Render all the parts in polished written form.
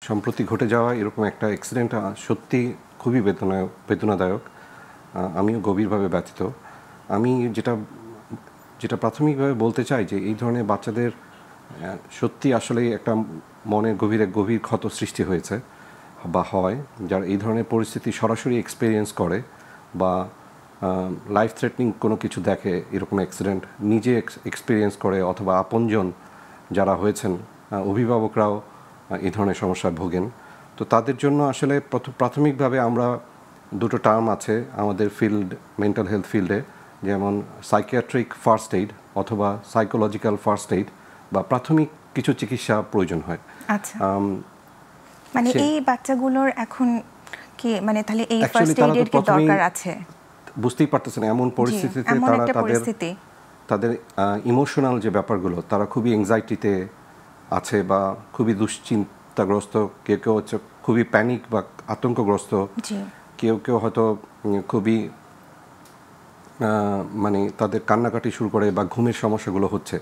সম্প্রতি ঘটে যাওয়া এরকম একটা অ্যাক্সিডেন্ট সত্যি খুবই বেদনাদায়ক। আমিও গভীরভাবে ব্যথিত। আমি যেটা যেটা প্রাথমিকভাবে বলতে চাই যে এই ধরনের বাচ্চাদের সত্যি আসলে একটা মনের গভীর ক্ষত সৃষ্টি হয়েছে বা হয়, যারা এই ধরনের পরিস্থিতি সরাসরি এক্সপেরিয়েন্স করে বা লাইফ থ্রেটনিং কোনো কিছু দেখে, এরকম অ্যাক্সিডেন্ট নিজে এক্সপেরিয়েন্স করে অথবা আপনজন যারা হয়েছেন, অভিভাবকরাও এই ধরনের সমস্যায় ভোগেন। তো তাদের জন্য আসলে প্রাথমিকভাবে আমরা দুটো টার্ম আছে আমাদের ফিল্ড, মেন্টাল হেলথ ফিল্ডে, যেমন সাইকিয়াট্রিক ফার্স্ট এইড অথবা সাইকোলজিক্যাল ফার্স্ট এইড বা প্রাথমিক কিছু চিকিৎসা প্রয়োজন হয়। আচ্ছা, মানে এই বাচ্চাগুলোর এখন কি মানে তাহলে এই ফার্স্ট এইডের কি দরকার আছে? বুঝতেই পারতেছেন এমন পরিস্থিতিতে তারা তাদের ইমোশনাল যে ব্যাপারগুলো, তারা খুবই এংজাইটিতে আছে বা খুবই দুশ্চিন্তাগ্রস্ত, কেউ কেউ হচ্ছে খুবই প্যানিক বা আতঙ্কগ্রস্ত, কেউ কেউ হয়তো খুবই মানে তাদের কান্নাকাটি শুরু করে বা ঘুমের সমস্যাগুলো হচ্ছে।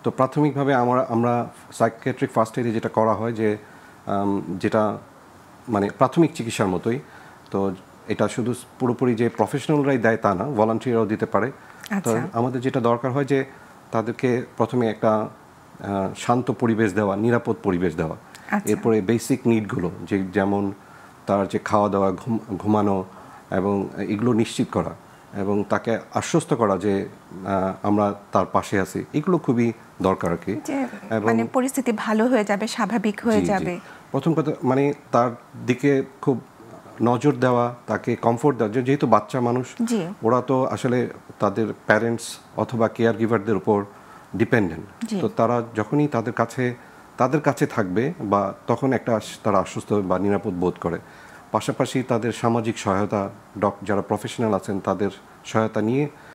তো প্রাথমিকভাবে আমরা সাইকিয়াট্রিক ফার্স্ট এইডে যেটা করা হয় যে যেটা মানে প্রাথমিক চিকিৎসার মতোই, তো এটা শুধু পুরোপুরি যে প্রফেশনালরাই দেয় তা না, ভলান্টিয়াররাও দিতে পারে। তো আমাদের যেটা দরকার হয় যে তাদেরকে প্রথমে একটা শান্ত পরিবেশ দেওয়া, নিরাপদ পরিবেশ দেওয়া, এরপরে বেসিক নিডগুলো যেমন তার যে খাওয়া দাওয়া, ঘুমানো এবং এগুলো নিশ্চিত করা এবং তাকে আশ্বস্ত করা যে আমরা তার পাশে আছি, এগুলো খুবই দরকার আর কি। মানে পরিস্থিতি ভালো হয়ে যাবে, স্বাভাবিক হয়ে যাবে। প্রথম কথা মানে তার দিকে খুব নজর দেওয়া, তাকে কমফোর্ট দেওয়া, যেহেতু বাচ্চা মানুষ, ওরা তো আসলে তাদের প্যারেন্টস অথবা কেয়ার গিভারদের উপর ডিপেন্ডেন্ট। তো তারা যখনই তাদের কাছে থাকবে বা তখন একটা তারা আশ্বস্ত বা নিরাপদ বোধ করে। পাশাপাশি তাদের সামাজিক সহায়তা, যারা প্রফেশনাল আছেন তাদের সহায়তা নিয়ে